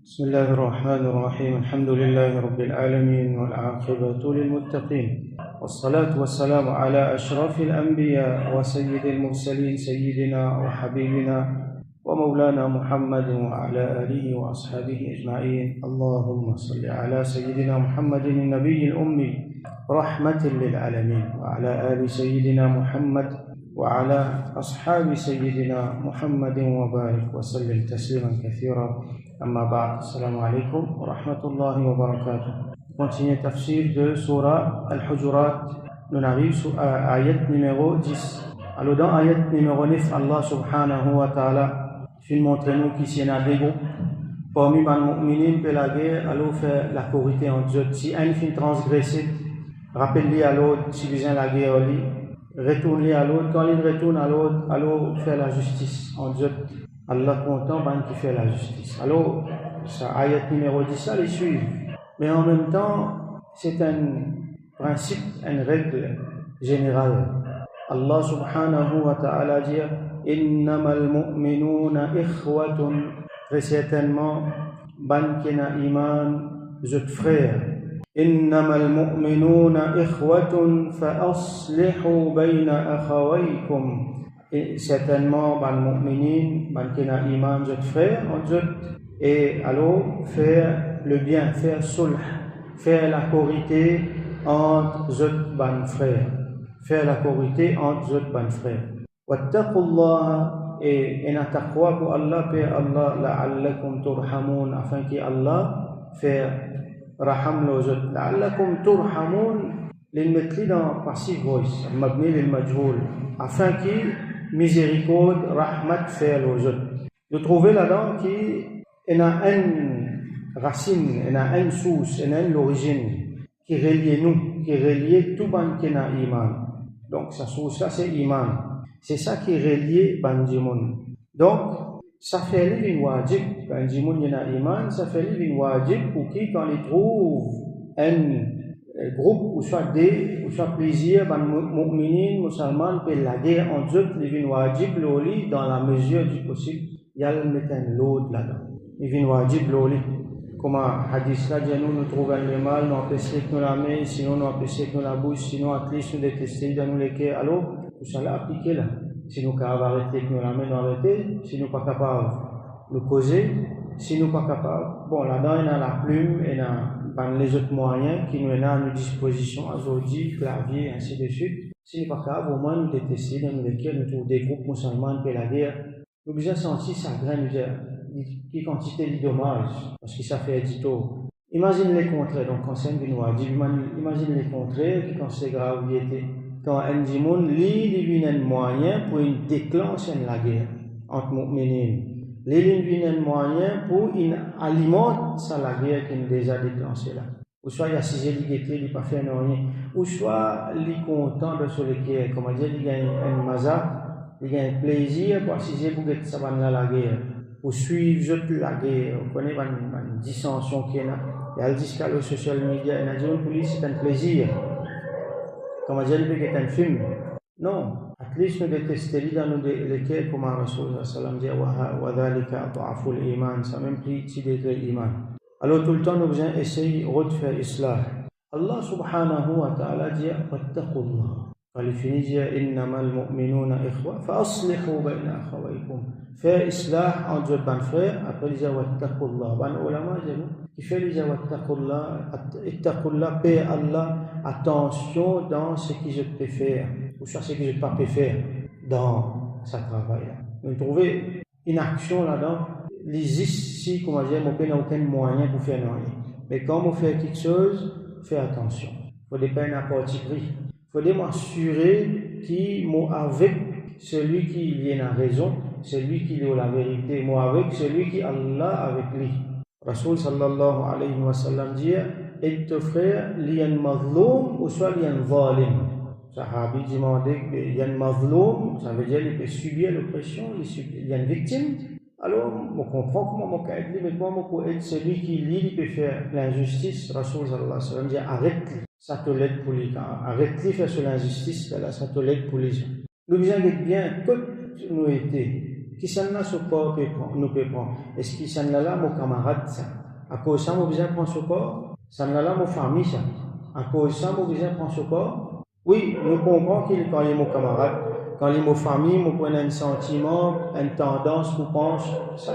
بسم الله الرحمن الرحيم الحمد لله رب العالمين والعاقبة للمتقين والصلاة والسلام على أشرف الأنبياء وسيد المرسلين سيدنا وحبيبنا ومولانا محمد وعلى آله وأصحابه أجمعين. اللهم صل على سيدنا محمد النبي الأمي رحمة للعالمين وعلى آل سيدنا محمد وعلى أصحاب سيدنا محمد وبارك وسلم تسليما كثيرا. أما بعد. Assalamu alaikum wa rahmatullahi wa barakatuh. Continuez tafsir de Surah Al-Hujurat. Nous arrivons à ayat numéro 10. Alors dans ayat numéro 9, Allah subhanahu wa ta'ala fait montrer nous qu'ici il y a des groupes parmi les mu'minin que la guerre alors fait la corité entre eux. Si un fin transgressé, rappelle-lui à l'autre, si besoin la guerre retourne-lui à l'autre, quand il retourne à l'autre, alors fait la justice entre eux. Allah content qui fait la justice. Alors, ça, ayat numéro 10, ça les suit. Mais en même temps, c'est un principe, une règle générale. Allah subhanahu wa ta'ala dit Innamal mu'minuna ikhwatun. Très certainement, ban kena iman, zut frère. Innamal mu'minuna ikhwatun fa aslihu bayna akhawaykum. Et certainement, ban mu'minin, ban kena iman, zut frère, et alors faire le bien, faire sulh, faire la corité entre zut ban frères, faire la corité entre zut ban frères. Wattaqullaha, et en taqwa pour Allah, Père Allah, la'allakum turhamun, afin qu'Allah faire raham lo zut, la'allakum turhamun, les mettre dans passive voice, mabni lil majhoul, afin qu'il miséricorde, rahmat, faire aux autres. Vous trouvez là-dedans qu'il y a une racine, il y a une source, il y a une origine qui relie nous, qui relie tout ban qui a iman. Donc, sa source-là, c'est iman. C'est ça qui relie bandimoun. Donc, ça fait une wajib, bandimoun qui a iman, ça fait une wajib pour qui, quand il trouve un groupe ou soit plaisir ban mu'minin musulmans peut la guerre en eux les vins wajib loli dans la mesure du possible il y a le mettre l'autre là-dedans les vins wajib loli comme hadith là dit nous trouvons le mal nous empêcher que nous la main sinon nous empêcher que nous la bouche sinon à least nous détester dans nous les cœurs alors tout ça là appliquer là si nous capable arrêter que nous la main nous arrêter si nous pas capable nous causer si nous pas capable bon là-dedans il y a la plume et les autres moyens qui nous sont à notre disposition, aujourd'hui, clavier, ainsi de suite. Si nous ne sommes pas capables, au moins nous détester dans lesquels nous trouvons des groupes musulmans qui la guerre. Nous avons senti sa graine, qui quantité de dommages, parce que ça fait du tout. Imagine les contraires, donc quand c'est imagine les contraires, quand c'est grave, quand un dimoun lit un moyen pour déclencher la guerre entre mu'minin. Les lignes viennent moyen pour alimenter ça la guerre qui est déjà déclenchée là. Ou soit il y a si l'égalité, il n'a pas fait rien. Ou soit il est content de ce guerre, comme dire, il y a un mazat, il y a un plaisir pour assister pour que ça va la guerre. Pour suivre la guerre, on connaît une dissension qui est là. Et elle dit qu'à le social media, il y a une police, c'est un plaisir. Comme dire, il peut être un film. Non. At least nous détestons dans lesquels, comme Rasul sallam dit, wa dhalika ta'aful iman, ça même plus de l'iman. Alors tout le temps nous devons essayer de faire islah. Allah subhanahu wa ta'ala dit, wattaqullah. Il finit de dire, innamal mu'minuna ikhwa, fa aslihu bayna akhawaykum. Faire islah entre deux ban frères, après il dit, wattaqullah. Ban ulama, qui fait il dit, wattaqullah, ittaqullah, paix Allah, attention dans ce que je peux faire. Ou soit ce que je ne peux pas faire dans ce travail-là. Vous trouvez une action là-dedans, si, comment dire, on n'a aucun moyen pour faire rien. Mais quand on fait quelque chose, faites attention. Il faut pas n'importe prix. Il faut m'assurer qu'avec celui qui vient à raison, celui qui est la vérité, moi avec celui qui est Allah avec lui. Rasul sallallahu alayhi wa sallam dit, et te frère, liyan mazloum ou soit liyan zalim. Sahabi demandait qu'il y a un mazloum, ça veut dire qu'il peut subir l'oppression, il y a une victime. Alors, on comprend comment on peut aider, mais comment on peut aider celui qui lit, il peut faire l'injustice. Rasul sallallahu alayhi wa sallam dit arrête-le, ça te l'aide pour les gens. Arrête-le faire sur l'injustice, ça te l'aide pour les gens. Nous devons être bien, toutes nous été Qui s'en a support nous peut prendre? Est-ce qu'il s'en a là mon camarade ça? À cause ça, mon besoin prend support? Ça n'a là mon famille ça? À cause ça, mon besoin prend support? Oui, nous comprenons qu'il quand il est mon camarade, quand il est mon famille, mon point un sentiment, une tendance pour penser, ça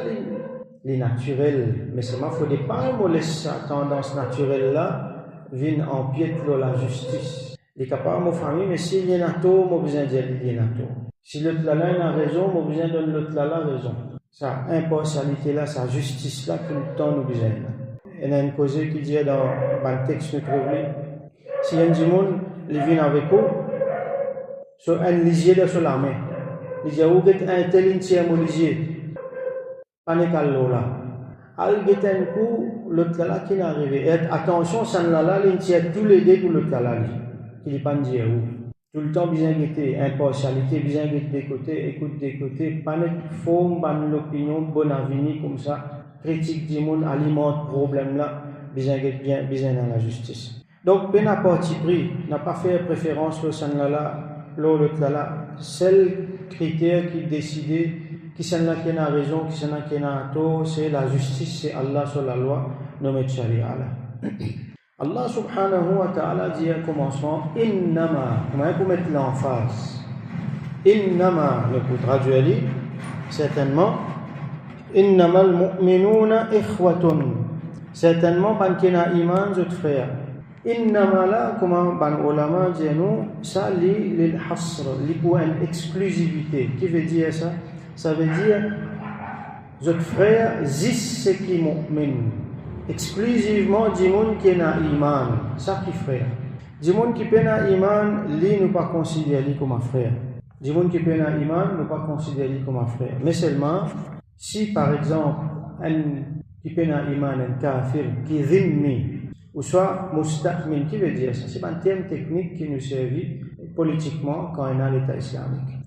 les naturel. Mais c'est ma faut pas me laisser sa tendance naturelle là, vienne empiète la justice. Il est capable mon famille, mais s'il y a un tort, mon besoin dire il y a un tort. Si l'autre là a raison, mon besoin donne l'autre là raison. Sa impartialité là, sa justice là, tout le temps nous besoin. Il y a une cause qui dit dans le texte nous trouve si un monde il vient avec vous, sur un lisier de sur la main, il dit où est un tel entier mon lisier, pas ne callo là. Al get un coup l'autre là qui est arrivé. Et attention, ça là l'entier tous les deux pour l'autre là qui n'est pas dit où. Tout le temps bien guetter, impartialité, bien guetter des côtés, écoute des côtés, pas de forme, pas l'opinion, bon avenir comme ça. Critique du monde alimente le problème là, bien dans la justice. Donc, ben n'a parti pris, n'a pas fait préférence le san là, l'autre là, seul critère qui décide, qui s'en a qui a raison, qui s'en a qui a tort, c'est la justice, c'est Allah sur la loi, nommé Sharia là. Allah subhanahu wa ta'ala dit au commencement, innama, comment est-ce qu'on met l'emphase? Innama, le coup traduit, certainement, innama al-mu'minuna ikhwatun. Certainement, ban kena iman, zot frère. Innama là, comment ban ulama dit nous, ça li lil hasr, li pour une exclusivité. Qui veut dire ça? Ça veut dire, zot frère, zis c'est qui mu'min. Exclusivement du monde qui n'a iman, ça qui frère. Du monde qui n'a iman, lui ne pas considérer comme un frère. Du monde qui n'a iman, ne pas considérer comme un frère. Mais seulement, si par exemple, un qui n'a iman, un kafir, qui zimmi, ou soit musta'min, qui veut dire ça? C'est un terme technique qui nous servit politiquement quand on a l'État islamique.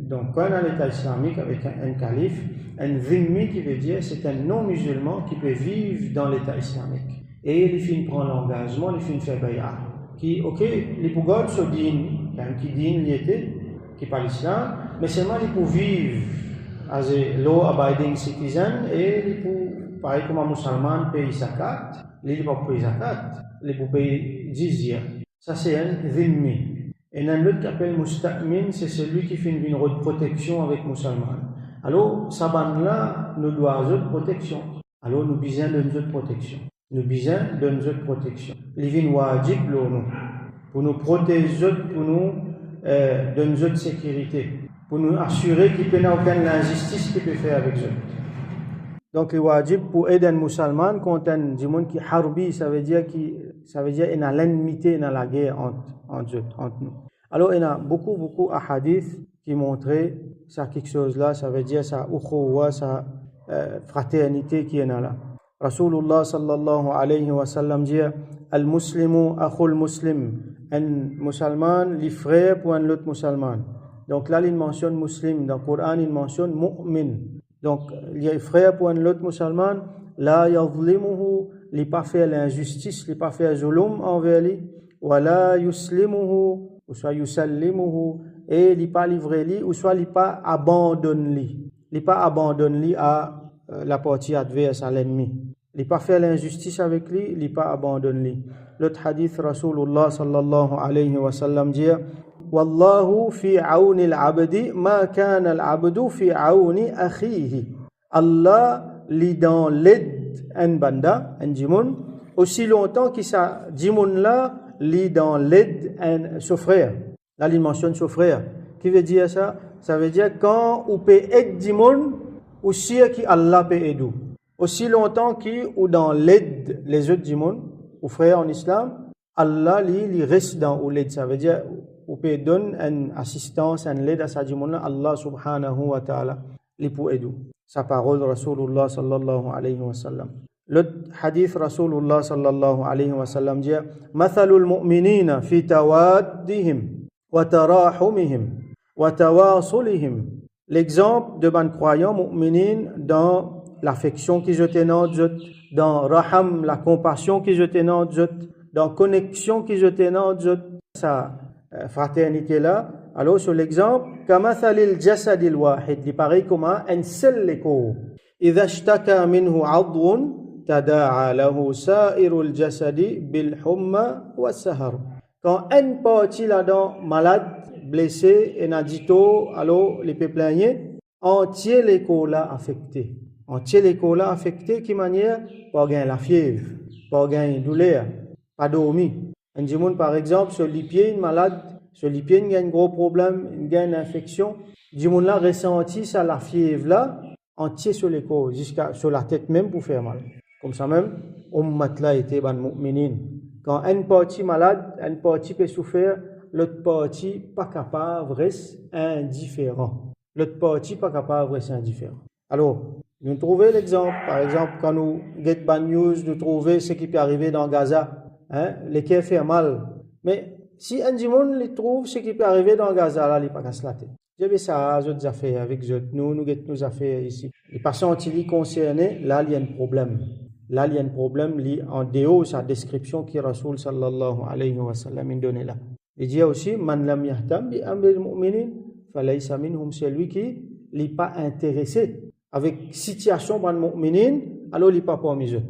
Donc, quand on a l'État islamique avec un calife, un zimmi qui veut dire c'est un non-musulman qui peut vivre dans l'État islamique. Et il finit prend l'engagement, il finit faire bay'a. Qui, ok, les pougodes se dînent, qui dînent l'État, qui parle l'islam, mais seulement ils peuvent vivre as a law-abiding citizen et ils peuvent, pareil comme un musulman, payer zakat, ils peuvent payer zakat, ils peuvent payer jizya. Ça c'est un zimmi. Et un autre qui appelle musta'min, c'est celui qui fait une protection avec musulman. Alors, ça là, nous doit une protection. Alors, nous besoin d'une autre protection. Nous besoin d'une autre protection. Les vins wajib pour nous protéger, pour nous donner une autre sécurité, pour nous assurer qu'il n'y a aucune injustice qui peut faire avec eux. Donc, les wajib pour aider un musulman contre un monde qui harbi, ça veut dire qu'il y a l'ennemité dans la guerre entre nous. Alors, il y a beaucoup de hadiths qui montraient ça quelque chose là, ça veut dire ça ukhuwa, ça fraternité qui est là. Rasulullah sallallahu alayhi wa sallam dit al-muslimu akhul muslim, un musulman li frère pour un autre musulman. Donc là il mentionne muslim, dans le Coran il mentionne mu'min. Donc il y a frère pour un autre musulman, la yadhlimuhu, li pas faire l'injustice, li pas faire zulum envers lui, wa la yuslimuhu ou soit yusallimuhu, et il n'est pas livré lui, ou soit il n'est pas abandonné lui. Il n'est pas abandonné lui à la partie adverse, à l'ennemi. Il n'est pas fait l'injustice avec lui, il n'est pas abandonné lui. L'autre hadith, Rasulullah sallallahu alayhi wa sallam dit Wallahu fi auni al-abdi ma kana al-abdu fi auni akhihi. Allah lit dans l'aide un banda, un djimoun, aussi longtemps que ça djimoun là lit dans l'aide un son frère. Là, il mentionne son frère. Qui veut dire ça? Ça veut dire quand on peut aider du monde, aussi que Allah peut aider. Aussi longtemps qu'on dans l'aide les autres du monde, aux frères en islam, Allah il reste dans l'aide. Ça veut dire on peut donner une assistance, une aide à ça du monde. Allah subhanahu wa ta'ala il peut aider. Sa parole Rasulullah sallallahu alayhi wa sallam. Le hadith Rasulullah sallallahu alayhi wa sallam dit Mathalul mu'minina fi tawaddihim wa tarahumihim wa tawasulihim. L'exemple de ban croyants mu'minin dans l'affection qu'ils ont entre eux, dans raham, la compassion qu'ils ont entre eux, dans connexion qu'ils ont entre eux, sa fraternité là, Alors, sur l'exemple, كَمَثَلِ الْجَسَدِ الْوَاحِدِ, il paraît comme un seul corps. إِذَا اشْتَكَى مِنْهُ عَضْوٌ تَدَاعَى لَهُ سَائِرُ الْجَسَدِ بِالْحُمَّى وَالسَّهَرِ. Quand une partie là-dedans malade, blessé, et n'a dit tout, alors les peut plaigner, entier les corps là affectés. Entier les corps là affectés, qui manière, pas gagner la fièvre, pas gagner douleur, pas dormir. Un monde par exemple, sur les pieds, une malade, sur les pieds, il y a un gros problème, il y a une infection. Du monde là ressenti ça, la fièvre là, entier sur les corps, jusqu'à sur la tête même pour faire mal. Comme ça même, ummat là était ban mu'minin. Quand une partie malade, une partie peut souffrir, l'autre partie pas capable, reste indifférent. L'autre partie pas capable, reste indifférent. Alors, nous trouvons l'exemple. Par exemple, quand nous get bad news, nous trouvons ce qui peut arriver dans Gaza. Les cœurs fait mal. Mais si un monde les trouve ce qui peut arriver dans Gaza, là, il n'est pas qu'à se la tête. J'avais ça, d'autres affaires avec nous get nos affaires ici. Les patients qui sont concernés, là, il y a un problème. Là, il y a un problème en dehors de sa description qui Rasoul sallallahu alayhi wa sallam donne là. Il dit aussi, man lam yahtam bi amril mu'minin, falaysa minhum, c'est lui qui n'est pas intéressé avec situation ban mu'minin, alors il n'est pas parmi eux.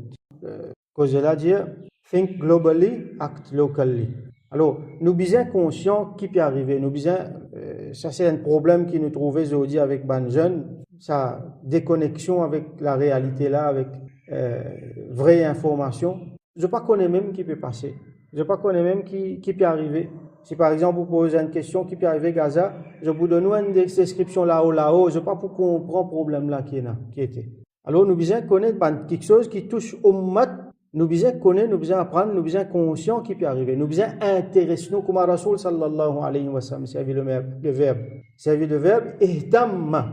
Cause de là, dire, think globally, act locally. Alors, nous sommes conscients qui peut arriver. Nous ça c'est un problème qui nous trouvait aujourd'hui avec ban jeunes, sa déconnexion avec la réalité là, avec vraie information. Je ne connais même qui peut passer. Je ne connais même qui peut arriver. Si par exemple vous posez une question qui peut arriver à Gaza, je vous donne une description là-haut. Je ne sais pas pour comprendre le problème là qui était. Alors nous devons connaître quelque chose qui touche ummat. Nous devons connaître, nous devons apprendre, nous devons être conscients qui peut arriver. Nous devons intéresser nous comme Rasoul sallallahu alayhi wa sallam, servi le verbe. Servi le verbe, ihtamma.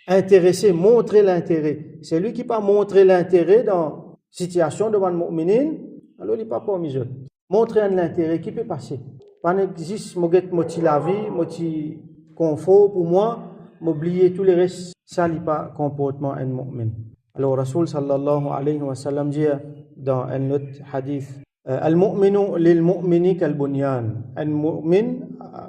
Intéresser, montrer l'intérêt. C'est lui qui pas montrer l'intérêt dans situation devant le mu'minin, alors il n'est pas parmi eux. Montrer l'intérêt qui peut passer. Pas n'existe, moti la vie, moti confort pour moi, m'oublier tous les restes, ça n'est pas comportement un mu'min. Alors Rasoul sallallahu alayhi wa sallam dit dans un autre hadith, al-mu'minu lil-mu'mini kal-bunyan. Un mu'min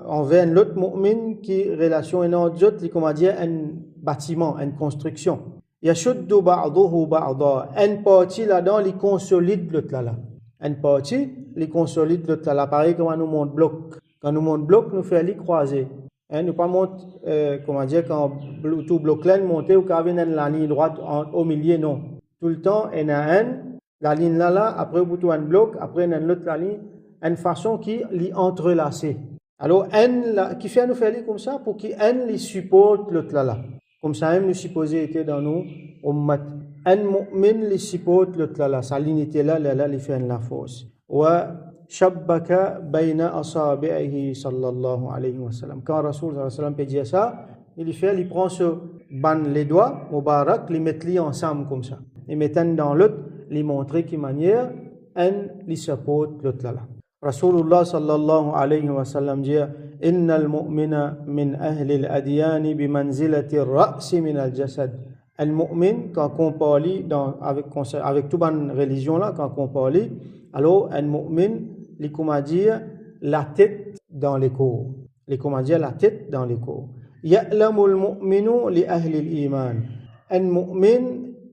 envers un autre mu'min qui relation un autre, il comment dire un bâtiment, une construction. Yashuddu ba'duhu ba'da. Une partie là-dedans, il consolide l'autre là. Une partie, il consolide l'autre là. Pareil comme nous monte bloc. Quand nous monte bloc, nous faisons les croiser. Nous pas monte, comment dire, quand tout bloc là monte ou quand vient la ligne droite au milieu, non. Tout le temps, il y a la ligne là, après vous avez un bloc, après il y a l'autre la ligne, une façon qui les entrelacée. Alors, qui fait nous faire comme ça pour qu'un les supporte l'autre là. Comme ça, même nous supposé était dans nous, ummat. Un mu'min les supporte l'autre là. Sa ligne était là, il fait la force. Wa shabbaka bayna asabi'ihi sallallahu alayhi wa sallam. Quand Rasoul sallallahu alayhi wa sallam peut dire ça, il prend les doigts, Mubarak, les met ensemble comme ça. Il met un dans l'autre, les montrer qui manière, un les supporte l'autre là. Rasulullah sallallahu alayhi wa sallam dit innal mu'mina min ahli al-adyan bi manzilati ar-ra's min al-jasad. Un mu'min quand on parle avec toute bonne religion là quand on parle, alors un mu'min il comment dire la tête dans les corps. Il comment dire la tête dans les corps. Ya'lamu al-mu'minu li ahli al-iman. Un mu'min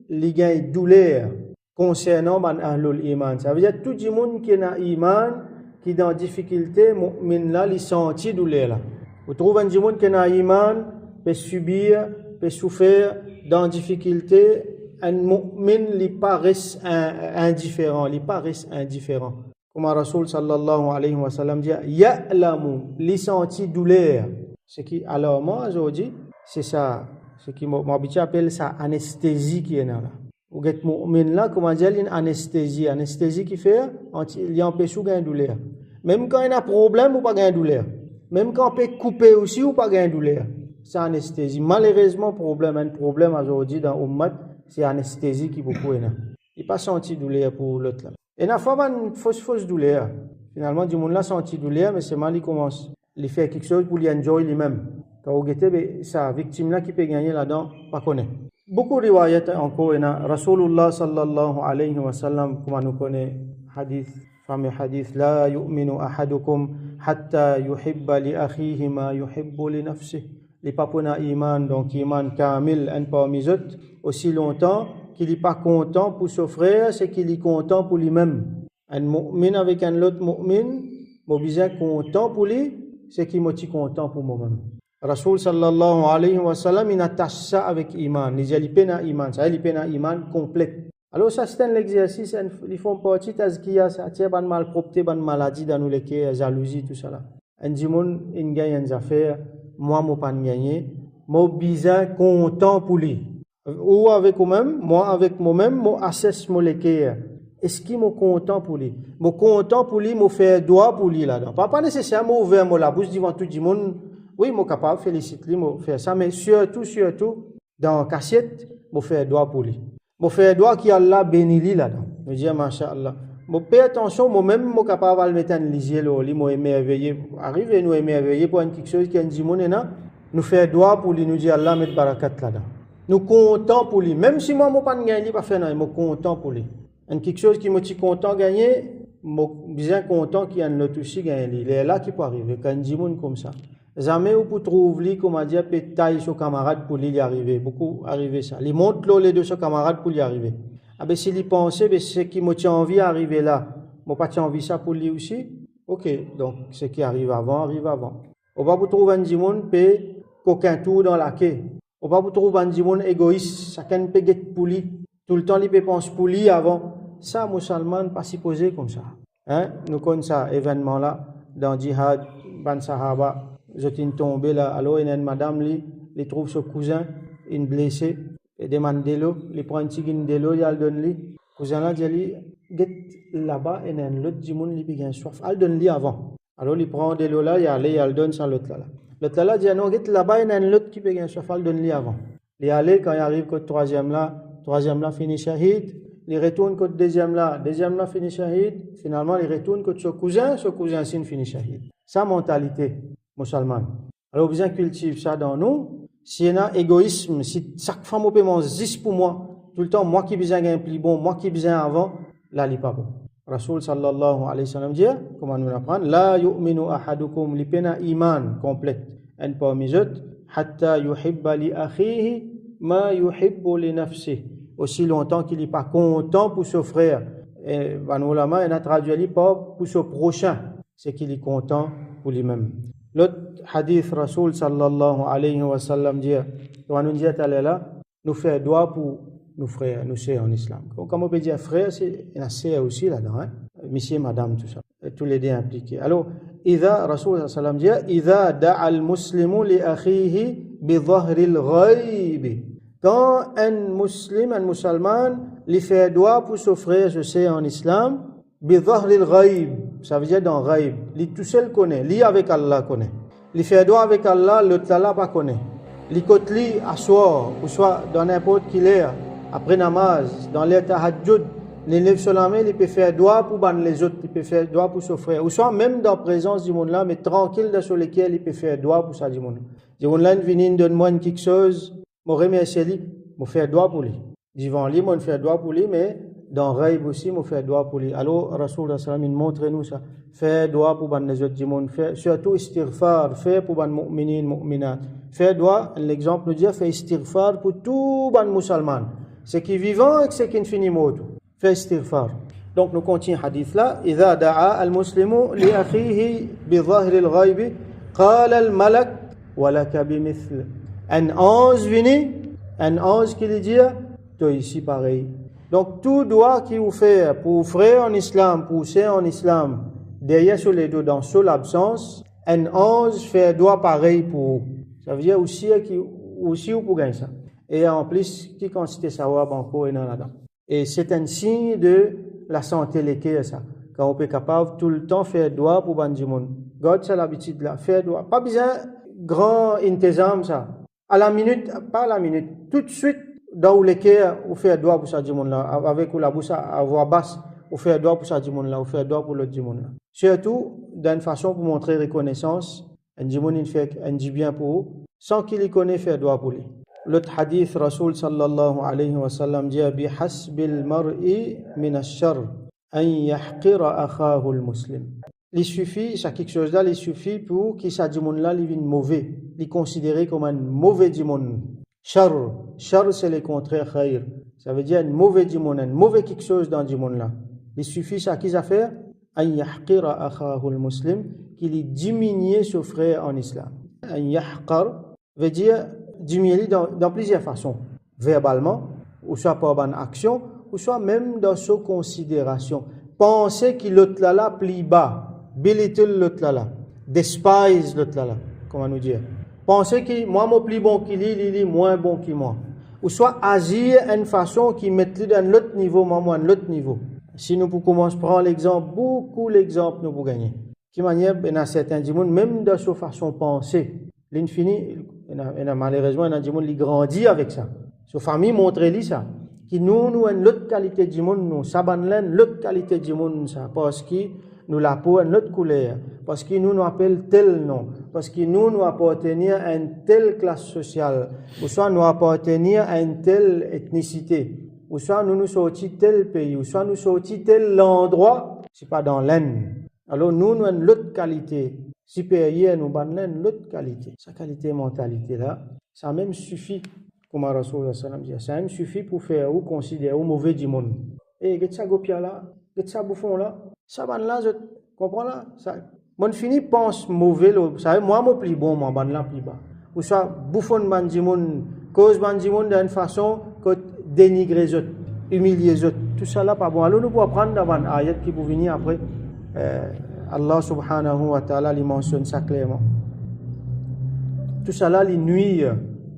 li gagne douleur concernant ban ahlul iman. Ça veut dire tout le monde qui a iman qui dans difficulté, mu'min là, il sentit douleur là. Vous trouvez un monde qui a iman, peut subir, peut souffrir dans difficulté, un mu'min il pas reste indifférent, il pas reste indifférent. Comme Rasoul sallallahu alayhi wa sallam dit ya'lamu, il sentit douleur. Ce qui alors moi aujourd'hui, c'est ça, ce qui m'habitué appelle ça anesthésie qui est là. Vous êtes mu'min là, comment dire, une anesthésie. Anesthésie qui fait, il empêche de gagner douleur. Même quand il y a un problème, ou pas gagner douleur. Même quand on peut couper aussi, ou pas gagner douleur. C'est anesthésie. Malheureusement, un problème aujourd'hui dans l'ummat, c'est anesthésie qui beaucoup est là. Il n'a pas senti douleur pour l'autre là. Et il n'a pas une fausse douleur. Finalement, du monde là senti douleur, mais c'est mal, il commence. Il fait quelque chose pour l'enjoy lui-même. Quand vous êtes sa victime là qui peut gagner là-dedans, pas connaît. Beaucoup de riwayat encore, Rasulullah sallallahu alayhi wa sallam, comme nous connaissons, hadith fameux hadith la yu'minu ahadukum hatta yuhibba li akhihi ma yuhibbu li nafsihi. Il n'est pas pour un iman, donc iman kamil, un parmi les autres, aussi longtemps qu'il n'est pas content pour son frère, c'est qu'il est content pour lui-même. Un mu'min avec un autre mu'min, mon bien content pour lui, c'est qu'il est content pour moi-même. Rasul sallallahu alayhi wa sallam, il attache ça avec iman. Il dit, il peine à iman, ça, il peine à iman complet. Alors ça, c'est un exercice, ils font partie de tazkiya, ça tient ban malpropreté, ban maladie dans nous les cas, jalousie, tout ça là. Un dimon, il gagne des affaires, moi, je ne pas gagner, je suis bien content pour lui. Ou avec moi-même, moi avec moi-même, je assesse mon léquer. Est-ce qu'il est content pour lui? Je suis content pour lui, je fais doigt pour lui là-dedans. Pas nécessairement ouvert la bouche devant tout le monde. Oui, je suis capable de féliciter lui, je fais ça, mais surtout, dans la cassette, je fais doigt pour lui. Je fais doigt qui Allah bénit lui là-dedans. Je dis, Masha'Allah. Je fais attention, moi-même, je suis capable de mettre un lisier là, je suis émerveillé. Arrivez, nous émerveillés pour quelque chose qui est un dimon, nous faisons doigt pour lui, nous dit Allah met barakat là-dedans. Nous comptons pour lui. Même si moi, je ne suis pas gagné, pas fait, je suis content pour lui. Et quelque chose qui me dit content de gagner, je suis bien content qu'il y ait un autre aussi gagné. Il est là qui peut arriver, quand il y a un comme ça. Jamais vous pouvez trouver, comme on dit, pétaille sur camarade pour lui y arriver. Beaucoup arriver ça. Il montre les deux sur camarade pour y arriver. Ah ben s'il y pense, ben ce qui me tient envie d'arriver là, moi pas envie ça pour lui aussi. Ok, donc ce qui arrive avant, arrive avant. On va vous trouver un dimon peut qu'aucun tour dans la quai. On va vous trouver un dimon égoïste, chacun peut get pour lui. Tout le temps il peut penser pour lui avant. Ça, musulman pas s'y poser comme ça. Hein? Nous connaissons ça événement là dans djihad, ban sahaba. Je suis tombé là, alors il y a une madame, il trouve son cousin, une blessée, il demande de l'eau, il prend une tigine de l'eau, il le donne lui. Cousin là, il dit, get là-bas, il y a un autre djimoun, il a soif, il donne lui avant. Alors il prend de l'eau là, il le donne sans l'autre là. L'autre là, dit, non, get là-bas, il y a un autre qui a soif, il donne lui avant. Il allé, quand il arrive au troisième là, finit shahid, il retourne au deuxième là, finit shahid, finalement il retourne au son cousin finit shahid. Sa mentalité musulmane. Alors, vous cultivez ça dans nous. S'il y a un égoïsme, si chaque femme peut manger 10 pour moi, tout le temps, moi qui besoin un plus bon, moi qui besoin avant, là, il n'est pas bon. Rasul sallallahu alayhi wa sallam dit, comment nous l'apprendre, la yu'minu ahadukum li pena iman complète. Un parmi eux, hatta yuhibba li akhihi ma yuhibbu li nafsihi. Aussi longtemps qu'il n'est pas content pour son frère. Et, ben, ulama, il a traduit pas pour son prochain. C'est qu'il est content pour lui-même. L'autre hadith Rasul sallallahu alayhi wa sallam dit, quand nous dit là, nous faisons doigt pour nos frères, nous sœurs en islam. Comme on peut dire frère, c'est une sœur aussi là-dedans, hein? Monsieur, madame, tout ça, tous les deux impliqués. Alors, إذا Rasul sallallahu alayhi wa sallam dit, إذا دعا المسلم لأخيه بظهر الغيب. Quand un musulman, lui fait doigt pour son frère, je sais en islam, بظهر الغيب. Ça veut dire dans Ghaib. Lui tout seul connaît. Lui avec Allah connaît. Lui fait doigt avec Allah, l'autre là pas connaît. Lui côté lui à soir, ou soit dans n'importe quelle heure, après namaz, dans les tahajjud, il lève sur la main, il peut faire doigt pour ban les autres, il peut faire doigt pour son frère. Ou soit même dans la présence du monde là, mais tranquille sur lequel il peut faire doigt pour ça du monde. Du monde là, il vient, donne-moi une quelque chose, je remercie lui, je fais doigt pour lui. Devant lui, je fais doigt pour lui, mais dans Ghaib aussi, je fais doigt pour lui. Alors, Rasul sallam, montre-nous ça. Fais doigt pour les autres du monde. Surtout istighfar, fais pour les mu'minin, mu'minat. Fais doigt, l'exemple nous dit, fais istighfar pour tous les musulmans. Ce qui est vivant et ce qui est fini mort. Fais istighfar. Donc, nous continuons le hadith là. إذا دعا المسلم لأخيه بظهر الغيب قال الملك ولك بمثل. Un ange venu, un ange qui lui dit, toi ici pareil. Donc, tout doigt qui vous fait pour frère en islam, pour sœur en islam, derrière sur les deux, dans sur l'absence, un ange fait doigt pareil pour vous. Ça veut dire aussi vous pour gagner ça. Et en plus, qui considère savoir encore et là-dedans. Et c'est un signe de la santé l'équerre, ça. Quand on est capable tout le temps faire doigt pour Bandimoun. God, c'est l'habitude là, faire doigt. Pas besoin grand intésam, ça. À la minute, pas à la minute, tout de suite, dans l'équerre, on fait doigt pour ça du monde là, avec la bouche à voix basse, on fait doigt pour ça du monde là, on fait doigt pour l'autre du monde là. Surtout, d'une façon pour montrer reconnaissance, un du monde il fait un du bien pour eux, sans qu'il y connaisse faire doigt pour lui. L'autre hadith, Rasul sallallahu alayhi wa sallam dit, bi hasbil mar'i min ash-sharr an yahqira akhahu al-muslim. Il suffit, ça quelque chose là, il suffit pour qu'il ça du monde là, il vienne mauvais, il considéré comme un mauvais du monde. Shar c'est le contraire khair. Ça veut dire un mauvais du monde, un mauvais quelque chose dans du monde là. Il suffit ça qu'ils a fait, an yahqira akhahu al-muslim, qu'il diminue son frère en islam. An yahqar veut dire diminuer dans plusieurs façons, verbalement, ou soit par une action, ou soit même dans sa considération. Penser que l'autre là plie bas, belittle l'autre là, despise l'autre là, comment nous dire. Penser que moi mon plus bon qu'il il est moins bon que moi. Ou soit agir d'une façon qui mette lui dans l'autre niveau, moi dans l'autre niveau. Si nous commençons à prendre l'exemple, beaucoup l'exemple nous pour gagner. Qui manière, il y a certains du monde, même dans sa façon de penser, l'infini, malheureusement, il y a des gens qui grandissent avec ça. Sa famille montre-lui ça. Qui nous avons l'autre qualité du monde, nous savons l'autre qualité du monde, ça, parce que nous la peau une autre couleur, parce que nous appelons tel nom, parce que nous appartenons à une telle classe sociale, ou soit nous appartenons à une telle ethnicité, ou soit nous sortis tel pays, ou soit nous sortis tel endroit, c'est pas dans l'aine. Alors nous avons l'autre qualité supérieure, nous avons l'autre qualité. Sa qualité mentalité là, ça même suffit. Comme Rasul sallam dit, ça me suffit pour faire ou considérer au mauvais du monde. Et get ça gopia là, get ça bouffon là, ça ban là, je comprends là, ça. Mon fini pense mauvais là, ça moi mon plus bon, moi ban là plus bas. Ou soit bouffon ban du monde, cause ban du monde d'une façon que dénigrer les autres, humilier les autres. Tout ça là pas bon. Alors nous pouvons prendre davant ayat qui pour venir après. Allah subhanahu wa ta'ala lui mentionne ça clairement. Tout ça là lui nuit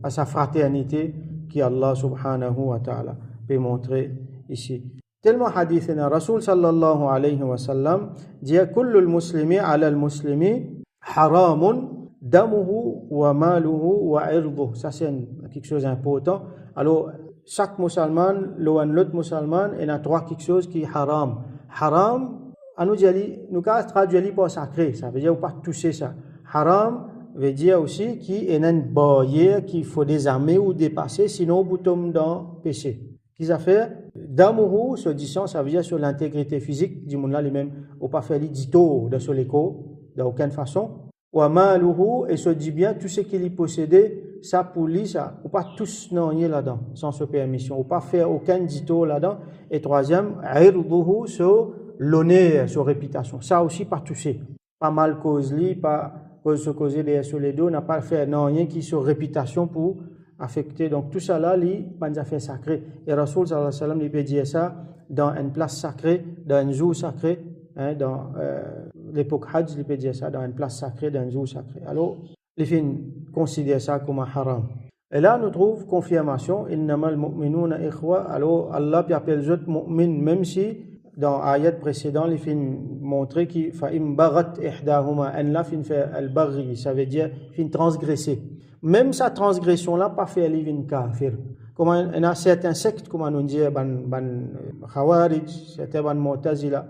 à sa fraternité qui Allah subhanahu wa ta'ala peut montrer ici. Tellement hadith na Rasul sallallahu alayhi wa sallam dit kullu al-muslimi ala al-muslimi haramun damuhu wa maluhu wa irduhu. Ça c'est quelque chose d'important. Alors chaque musulman, l'autre musulman, il y a trois quelque chose qui est haram. Haram, nous traduit par sacré, ça veut dire pas toucher ça. Haram veut dire aussi qu'il y a une barrière qu'il faut désarmer ou dépasser, sinon vous tombez dans le péché. Qu'ils a fait d'amour, se disant, ça veut dire sur l'intégrité physique du monde là lui-même, ou pas faire l'idito de son écho, d'aucune façon. Ou amaluhu, et se dit bien, tout ce qu'il y possédait, ça pour lui, ça, ou pas tous n'ennuyer là-dedans, sans sa permission, ou pas faire aucun dito là-dedans. Et troisième, irduhu, sur l'honneur, sur réputation. Ça aussi, pas toucher. Pas mal cause lui, pas se causer derrière sur les dos, n'a pas fait non rien qui sur réputation pour affecter. Donc tout ça là, li pas des affaires sacrées. Et Rasul sallallahu alayhi wa sallam, il peut dire ça dans une place sacrée, dans une jour sacrée, hein, dans l'époque Hajj, il peut dire ça dans une place sacrée, dans une jour sacrée. Alors, les filles considèrent ça comme un haram. Et là, nous trouvons confirmation, innamal mu'minuna ikhwa. Alors, Allah appelle les autres mu'min, même si dans l'ayat précédent, il fait montrer qu'il fa'im barat ihdahuma, en là fin fait al-baghi, ça veut dire fin transgresser. Même sa transgression là pas fait elle vin kafir. Comme il y a certains sectes, comme on dit ban khawarij, certains ban mu'tazila.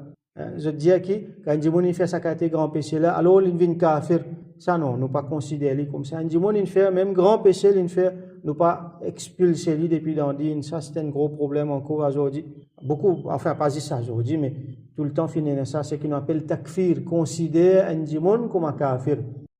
Je dis que quand il fait sa qualité grand péché là, alors il vient kafir. Ça non, nous pas considérer comme ça. Il fait même grand péché, il fait nous pas expulser lui depuis dans din. Ça c'est un gros problème encore aujourd'hui. Beaucoup, enfin pas juste ça aujourd'hui, mais tout le temps finir ça, c'est qu'on appelle takfir, considérer un djimoun comme un kafir.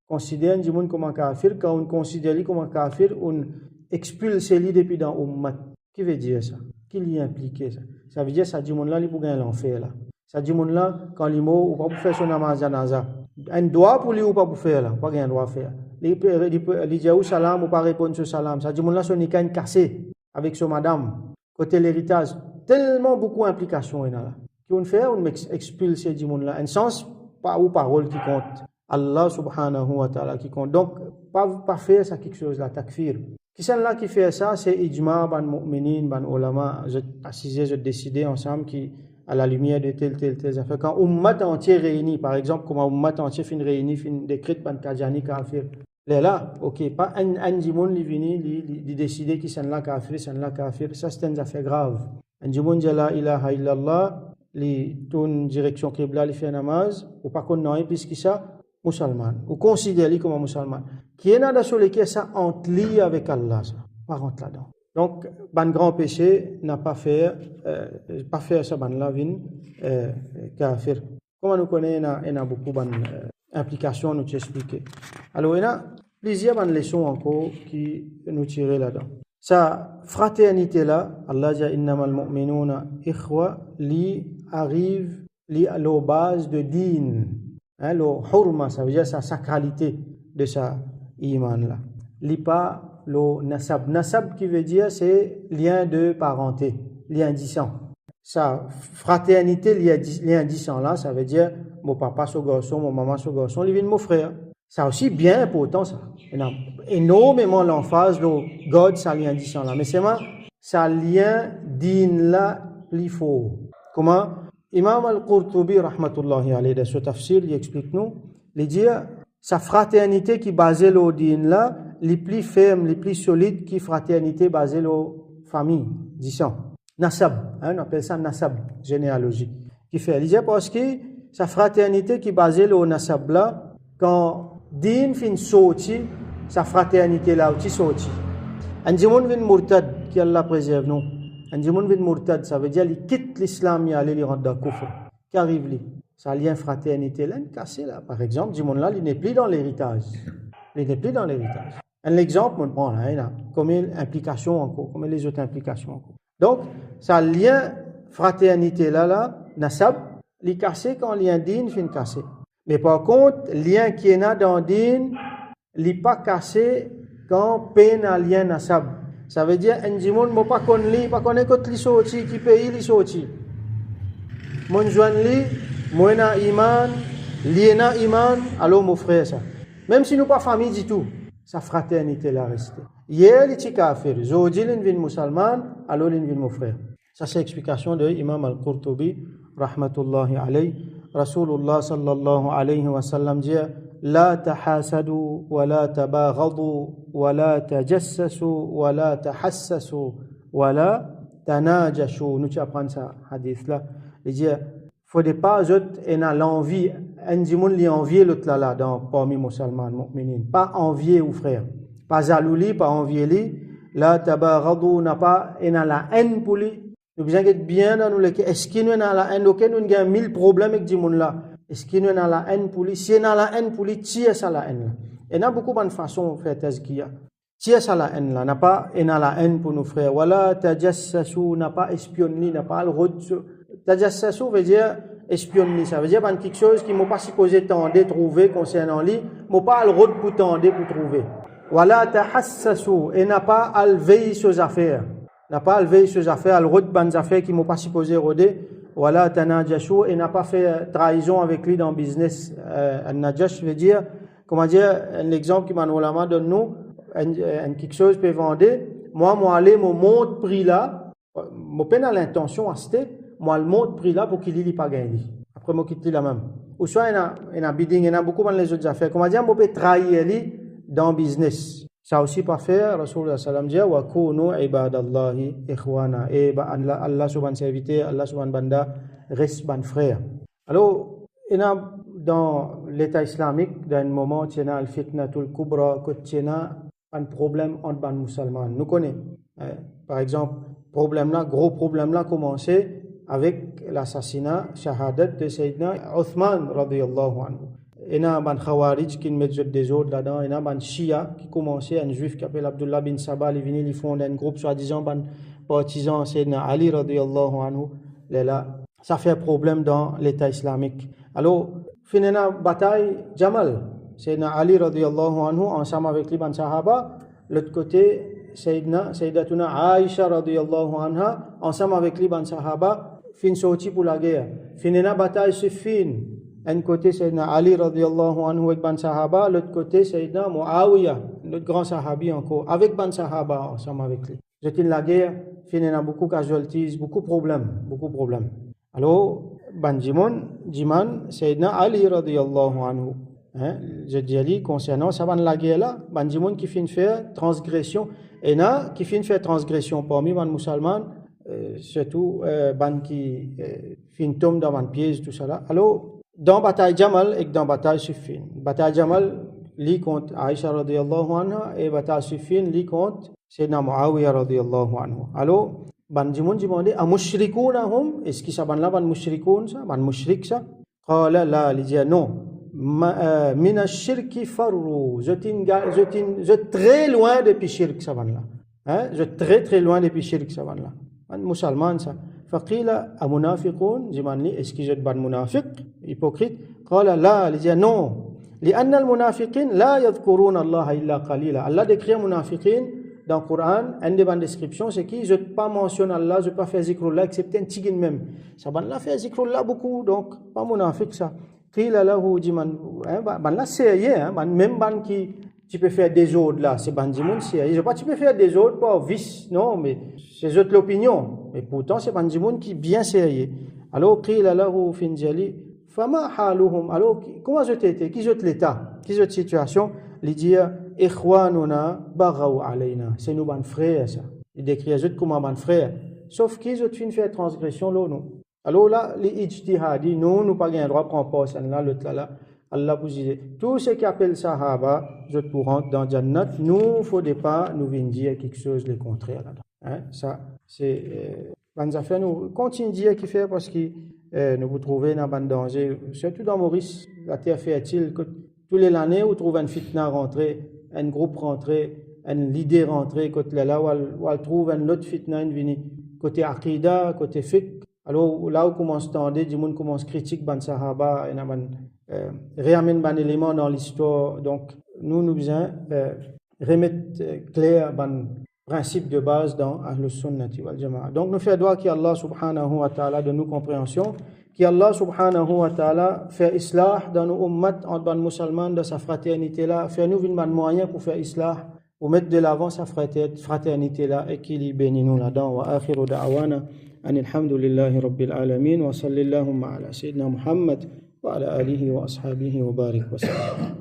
Considérer un djimoun comme un kafir, quand on considère lui comme un kafir, on expulse lui depuis dans ummat. Qui veut dire ça? Qui l'y implique ça? Ça veut dire ça djimoun là, il peut gagner l'enfer là. Ça djimoun là, quand il mort, ou pas pour faire son namaz janaza. Un droit pour lui ou pas pour faire là, pas gagner un droit à faire. Il dit ou salam ou pas répondre sur salam. Ça djimoun là, son nikan cassé avec son madame. Côté l'héritage. Tellement beaucoup d'implications là. Qu'on fait, on expulse du monde là. Un sens, pas ou parole qui compte. Allah subhanahu wa ta'ala qui compte. Donc, pas faire ça quelque chose là, takfir. Qui c'est là qui fait ça, c'est ijma, ban mu'minin, ban ulama, je décider ensemble qui, à la lumière de telle affaire. Quand ummat entier réuni, par exemple, comme ummat entier fin réuni, fin décret ban kajani kafir. Là, ok, pas un djimoun li vini, li décider qui c'est là kafir, ça c'est une affaire grave. Un djimoun dit la ilaha illallah, li tourne direction qibla, li fait namaz, ou pas qu'on n'ait puisque ça, musulman, ou considère-li comme un musulman. Qui est dans le cas ça entre lui avec Allah, ça, pas rentre là-dedans. Donc, ban grand péché n'a pas fait ça, ban là, vin, kafir. Comment nous connaissons, il y a beaucoup d'implications, nous t'expliquer. Alors, il y a plusieurs leçons encore qui nous tirent là-dedans. Sa fraternité-là, Allah dit innamal mu'minuna ikhwa, li arrive à la base de din. Le hurma, ça veut dire sa sacralité de sa iman-là. Li pas le nasab. Nasab qui veut dire c'est lien de parenté, lien disant. Sa fraternité, lien disant là, ça veut dire mon papa ce garçon, mon maman ce garçon, il vient de mon frère. Ça aussi bien important ça. Il y a énormément l'emphase de God, ça lien disant là. Mais c'est moi, ça lien din là, plus fort. Comment? Imam al-Qurtubi, rahmatullahi alayhi, dans ce tafsir, il explique nous, il dit, sa fraternité qui basée au din là, les plus fermes, les plus solides qui fraternité basée au famille, disons. Nasab, on appelle ça nasab, généalogie. Qui fait, il dit parce que sa fraternité qui basée au nasab là, quand din fin sorti, sa fraternité là aussi sorti. Un djimoun vin murtad, qui Allah préserve nous. Un djimoun vin murtad, ça veut dire qu'il quitte l'islam et il rentre dans le kufr. Qui arrive lui? Ça lien fraternité là, il cassé là. Par exemple, djimoun là, il n'est plus dans l'héritage. Il n'est plus dans l'héritage. Un exemple, on prend là, il y a combien d'implications encore, combien les autres implications encore. Donc, ça lien fraternité là, nasab, il est cassé quand lien din fin cassé. Mais par contre, lien qui est là dans din, il n'est pas cassé quand peine à lien nasab. Ça veut dire, un djimoun, moi pas connaît que li sorti, qui pays li sorti. Mon joint li, moi na iman, li na iman, alors mon frère ça. Même si nous pas famille du tout, sa fraternité là reste. Hier, il est kafir. Aujourd'hui, il vient musulman, alors il vient mon frère. Ça, c'est l'explication de Imam al-Qurtubi, rahmatullahi alayhi. Rasulullah sallallahu alayhi wa sallam dit La tahasadu, wa la tabaghadu, wa la tajassasu, wa la tahassasu, wa la tanajashu. Nous apprenons ça, hadith là. Il dit faut pas autres en a l'envie, un dimoun li envier l'autre là dans parmi musulmans, mu'minin. Pas envier ou frère. Pas jalouli, pas envier li. La tabaghadu n'a pas en a la haine pour lui. Nous besoin d'être bien dans nous. Est-ce qu'il nous a la haine? Ok, nous avons 1000 problèmes avec dimoun là. Est-ce qu'il nous a la haine pour lui? Si on a la haine pour lui, tiens ça la haine là. Il y a beaucoup de façons de faire tazkiya. Tiens ça la haine là. N'a pas on a la haine pour nos frères. Wala tajassasu, n'a pas espionné, n'a pas le rôle. Tajassasu veut dire espionner. Ça veut dire quelque chose qui m'a pas supposé tendre trouver concernant lui, m'a pas le rôle pour tendre pour trouver. Wala tahassasu, et n'a pas à veiller sur affaires. N'a pas à veiller sur affaires, le rôle de affaires qui m'a pas supposé rôder. Wala tanajashu, et n'a pas fait trahison avec lui dans le business. Najash veut dire, comment dire, l'exemple qui m'a donne nous, quelque chose peut vendre, moi aller, mon monte prix là, mon peine à l'intention à acheter, moi le monte prix là pour qu'il n'y ait pas gagné. Après, moi quitte la même. Ou soit, il y a bidding, il y a beaucoup de les autres affaires. Comment dire, moi peut trahir lui dans le business. Ça aussi pas faire, Rasulullah sallam dit, wa kunu ibadallahi ikhwana. Et Allah subhanahu serviteur, Allah subhanahu banda, reste ban frère. Alors, il y a dans l'État islamique, dans un moment, il y a le fitnatul kubra, il y a un problème entre les musulmans. Nous connaissons. Par exemple, gros problème là, commencé avec l'assassinat, shahadat de Sayyidina Uthman, radiyallahu anhu. Il y a un khawarij qui met des autres là-dedans. Il y a un shia qui commençait, un juif qui s'appelle Abdullah bin Sabah, il vient, il fonde un groupe soi-disant partisan Sayyidina Ali, radiyallahu anhu. Là, ça fait problème dans l'État islamique. Alors, il y a une bataille Jamal. Sayyidina Ali, radiyallahu anhu, ensemble avec les sahaba. L'autre côté, Sayyidatuna Aisha, radiyallahu anha, ensemble avec les sahaba, fin sorti pour la guerre. Fin une bataille Siffin. Un côté Sayyidina Ali radiyallahu anhu avec ban sahaba, l'autre côté Sayyidina Muawiya, notre grand sahabi encore, avec ban sahaba ensemble avec lui. J'étais la guerre, fin y a beaucoup de casualties, beaucoup de problèmes. Alors, ban Jiman, Sayyidina Ali radiyallahu anhu. Je dis Ali concernant ça la guerre là, ban Jiman qui fin faire transgression, et là qui fin faire transgression parmi ban musulmans, surtout ban qui fin tombe dans ban piège tout ça là. Alors dans bataille Jamal et dans bataille Siffin. Bataille Jamal li contre Aisha radiyallahu anha et bataille Siffin li contre Sayyidina Muawiyah radhiyallahu anhu. Alors, ban jimun demandé à mushrikounahum, est-ce qu'ils savent là ban mushrikoun ça, ban mushrik ça? Qala la, il dit non. Min ash-shirki farru. Je très loin depuis shirk ça ban là. Hein? Je très loin depuis shirk ça ban là. Un musulman ça. Faqila a munafiqun, demandé est-ce qu'ils sont ban munafiq, hypocrite? Qala la, il dit non. لأن المنافقين لا يذكرون الله إلا قليلا. Allah décrit les munafiqin dans le Coran, une des bonnes descriptions, c'est qu'ils ne pas mentionner Allah, je ne pas faire zikrullah, excepté un tigin même. Ça va là faire zikrullah beaucoup, donc pas munafiq ça. Qila lahu diman, ban là c'est même ban qui tu peux faire des autres là, c'est ban dimun c'est. Je pas tu peux faire des autres pour vice, non, mais c'est autres l'opinion. Mais pourtant c'est ban dimun qui bien sérieux. Alors qila lahu finjali Fama haluhum, alors comment je t'étais, qui est l'état, qui est situation, il dit ikhwanuna baghaw alayna, c'est nous ban frères ça. Il décrit les autres comme ban frères, sauf qu'ils ont fait faire transgression là nous. Alors là les ijtihadi nous pas gain droit prendre pas ça là l'autre là. Allah vous dit tout ce qui appelle sahaba, je pour rentrer dans Jannat, nous faut pas nous venir dire quelque chose le contraire là. Hein, ça c'est ban affaire nous continue dire qui fait parce que nous vous trouvez dans un danger, surtout dans Maurice, la terre fertile, que tous les années, vous trouvez un fitna rentré, un groupe rentré, un leader rentré, côté là, où on trouve un autre fitna venu, côté Aqida, côté fiqh. Alors là où commence à tendre, du monde commence à critiquer ban sahaba, réamène ban élément dans l'histoire. Donc, nous besoin remettre clair ban principe de base dans Ahlus Sunnati wal Jama'a. Donc nous faisons doigt qu'Allah subhanahu wa ta'ala de nos compréhensions, qu'Allah subhanahu wa ta'ala fait islah dans nos ummat entre les musulmans de sa fraternité là, fait nous un moyen pour faire islah, pour mettre de l'avant sa fraternité là et qu'il bénisse nous là-dedans. Wa akhiru da'wana alhamdulillahi rabbil alamin wa sallallahu ala sayyidina Muhammad wa ala alihi wa ashabihi wa barik wa sallam.